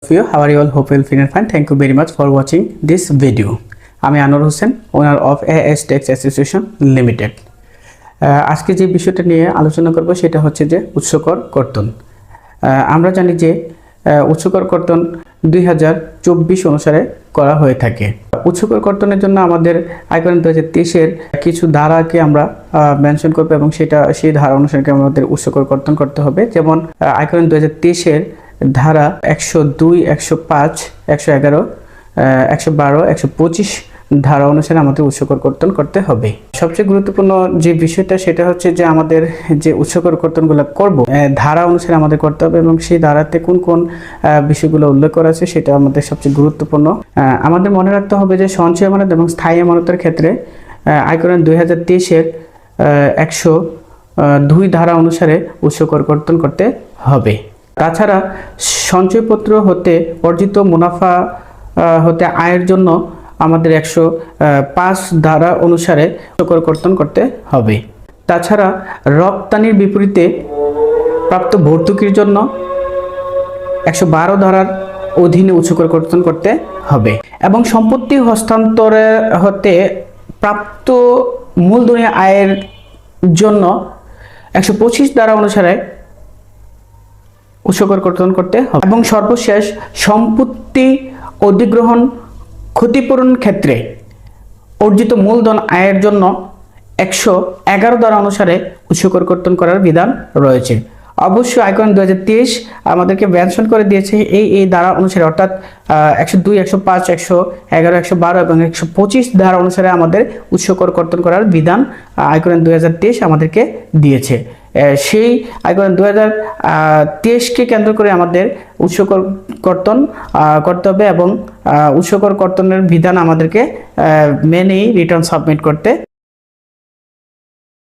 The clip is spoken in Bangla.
You, how are you all? Hope you will feel fine. Thank you very much for watching this video. আমি আনোয়ার হোসেন, ওনার of as tax association limited. আজকে যে বিষয়টা নিয়ে আলোচনা করব সেটা হচ্ছে যে উৎসকর কর্তন। আমরা জানি যে উৎসকর কর্তন 2024 অনুসারে করা হয়ে থাকে। উৎসকর কর্তনের জন্য আমাদের আয়কর 2023-এর কিছু ধারাকে আমরা মেনশন করব এবং সেই ধারা অনুসারে আমাদের উৎসকর কর্তন করতে হবে। যেমন আয়কর 2023-এর ধারা 102, 105, 111, 112, 125 ধারা অনুসারে আমাদের উৎসকর কর্তন করতে হবে। সবচেয়ে গুরুত্বপূর্ণ যে বিষয়টা সেটা হচ্ছে যে আমাদের যে উৎসকর কর্তনগুলো করব ধারা অনুসারে আমাদের করতে হবে এবং সেই ধারাতে কোন কোন বিষয়গুলো উল্লেখ করা আছে সেটা আমাদের সবচেয়ে গুরুত্বপূর্ণ। আমাদের মনে রাখতে হবে যে সঞ্চয় আমানত এবং স্থায়ী আমানতের ক্ষেত্রে আয়কর 2023-এর 102 ধারা অনুসারে উৎসকর কর্তন করতে হবে। তাছাড়া সঞ্চয়পত্র হতে অর্জিত মুনাফা হতে আয়ের জন্য আমাদের 105 ধারা অনুসারে উৎসকর কর্তন করতে হবে। তাছাড়া রপ্তানির বিপরীতে প্রাপ্ত ভর্তুকির জন্য 112 ধারার অধীনে উৎসকর কর্তন করতে হবে এবং সম্পত্তি হস্তান্তরের হতে প্রাপ্ত মূলধনী আয়ের জন্য 125 ধারা অনুসারে উৎসকর কর্তন করতে হবে এবং সর্বশেষ সম্পত্তি অধিগ্রহণ ক্ষতিপূরণ ক্ষেত্রে অর্জিত মূলধন আয়ের জন্য 111 ধারা অনুসারে উৎসকর কর্তন করার বিধান রয়েছে। অবশ্যই আয়কর 2023 আমাদেরকে মেনশন করে দিয়েছে এই ধারা অনুসারে, অর্থাৎ 102, 105, 111, 112 এবং 125 ধারা অনুসারে আমাদের উৎসকর কর্তন করার বিধান আয়কর 2023 আমাদেরকে দিয়েছে। সেই আয়কর 2023-কে কেন্দ্র করে আমাদের উৎসকর কর্তন করতে হবে এবং উৎসকর কর্তনের বিধান আমাদেরকে মেনেই রিটার্ন সাবমিট করতে